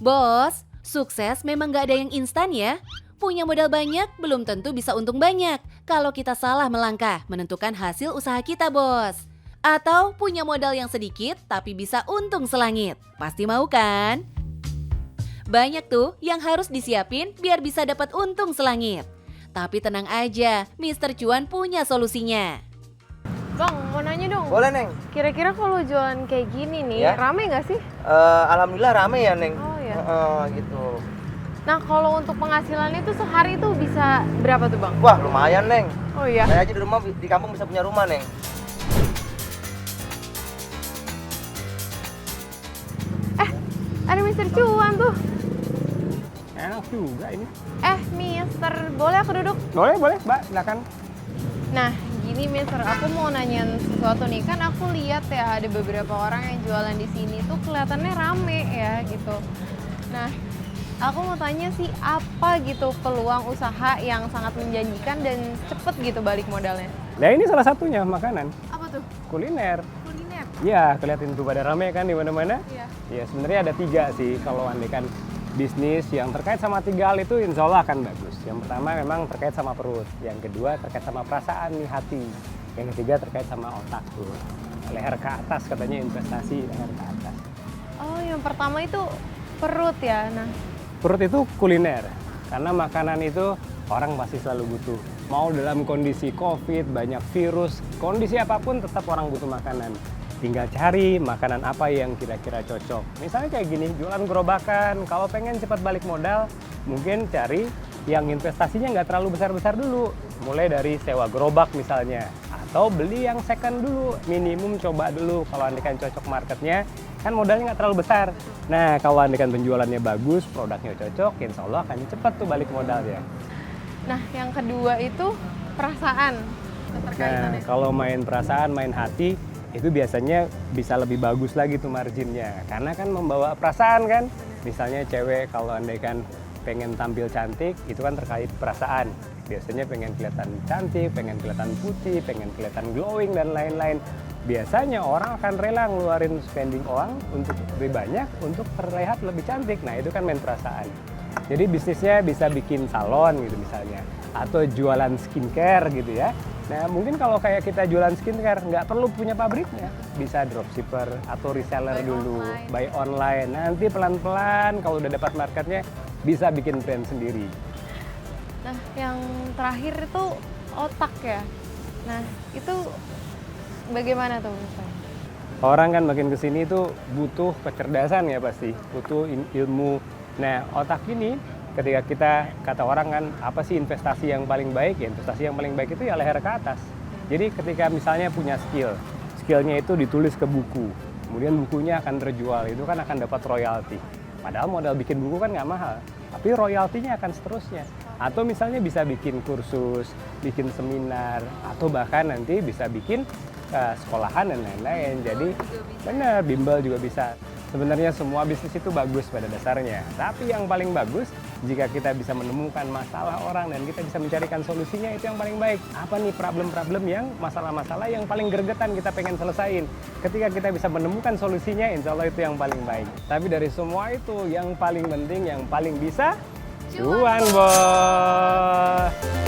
Bos, sukses memang gak ada yang instan ya. Punya modal banyak belum tentu bisa untung banyak kalau kita salah melangkah menentukan hasil usaha kita, bos. Atau punya modal yang sedikit tapi bisa untung selangit. Pasti mau kan? Banyak tuh yang harus disiapin biar bisa dapat untung selangit. Tapi tenang aja, Mister Cuan punya solusinya. Bang, mau nanya dong. Boleh, Neng. Kira-kira kalau jualan kayak gini nih, Ya? rame nggak sih? Alhamdulillah rame ya, Neng. Oh ya. Gitu. Nah, kalau untuk penghasilannya itu sehari itu bisa berapa tuh, Bang? Wah, lumayan, Neng. Oh iya. Saya aja di rumah, di kampung bisa punya rumah, Neng. Ada Mister Cuan tuh. Enak juga ini. Mister, boleh aku duduk? Boleh, Mbak, silakan. Nah, gini Mister, aku mau nanyain sesuatu nih. Kan aku lihat ya ada beberapa orang yang jualan di sini tuh kelihatannya rame ya gitu. Nah, aku mau tanya sih apa gitu peluang usaha yang sangat menjanjikan dan cepet gitu balik modalnya? Nah, ini salah satunya makanan, Apa tuh? kuliner. Kuliner. Iya, kelihatan tuh pada rame kan di mana-mana. Iya. Ya, sebenarnya ada 3 sih kalau andaikan bisnis yang terkait sama 3 hal itu insya Allah akan bagus. Yang pertama memang terkait sama perut, yang kedua terkait sama perasaan nih hati, yang ketiga terkait sama otak tuh. Leher ke atas katanya investasi leher ke atas. Oh, yang pertama itu perut ya. Nah, Perut itu kuliner, karena makanan itu orang pasti selalu butuh. Mau dalam kondisi COVID, banyak virus, kondisi apapun tetap orang butuh makanan. Tinggal cari makanan apa yang kira-kira cocok. Misalnya kayak gini, jualan gerobakan, kalau pengen cepat balik modal, mungkin cari yang investasinya nggak terlalu besar-besar dulu. Mulai dari sewa gerobak misalnya, atau beli yang second dulu, minimum coba dulu. Kalau andaikan cocok marketnya, kan modalnya nggak terlalu besar. Nah, kalau andaikan penjualannya bagus, produknya cocok, insya Allah akan cepat tuh balik modalnya. nah yang kedua itu perasaan. Nah, Keterkaitannya. kalau main perasaan, main hati, itu biasanya bisa lebih bagus lagi tuh marginnya. Karena kan membawa perasaan kan. Misalnya cewek kalau andaikan pengen tampil cantik, itu kan terkait perasaan. Biasanya pengen kelihatan cantik, pengen kelihatan putih, pengen kelihatan glowing, dan lain-lain. Biasanya orang akan rela ngeluarin spending uang untuk lebih banyak, untuk terlihat lebih cantik. Nah, itu kan main perasaan. Jadi bisnisnya bisa bikin salon gitu misalnya, atau jualan skincare gitu ya. Nah, mungkin kalau kayak kita jualan skincare, nggak perlu punya pabriknya. Bisa dropshipper atau reseller dulu, buy online. Nanti pelan-pelan kalau udah dapat marketnya, bisa bikin brand sendiri. Nah, yang terakhir itu otak ya. Nah, itu bagaimana tuh Mister? Orang kan makin kesini itu butuh kecerdasan ya pasti, butuh ilmu. Nah, otak ini ketika kita, kata orang kan, apa sih investasi yang paling baik? Ya, investasi yang paling baik itu ya leher ke atas. Jadi ketika misalnya punya skillnya itu ditulis ke buku, kemudian bukunya akan terjual, itu kan akan dapat royalti. Padahal modal bikin buku kan nggak mahal, tapi royaltinya akan seterusnya. Atau misalnya bisa bikin kursus, bikin seminar, atau bahkan nanti bisa bikin sekolahan dan lain-lain. Jadi benar, bimbel juga bisa. Sebenarnya semua bisnis itu bagus pada dasarnya. Tapi yang paling bagus jika kita bisa menemukan masalah orang dan kita bisa mencarikan solusinya, itu yang paling baik. Apa nih problem-problem yang masalah-masalah yang paling gregetan kita pengen selesain. Ketika kita bisa menemukan solusinya, insya Allah itu yang paling baik. Tapi dari semua itu yang paling penting, yang paling bisa cuan, bos.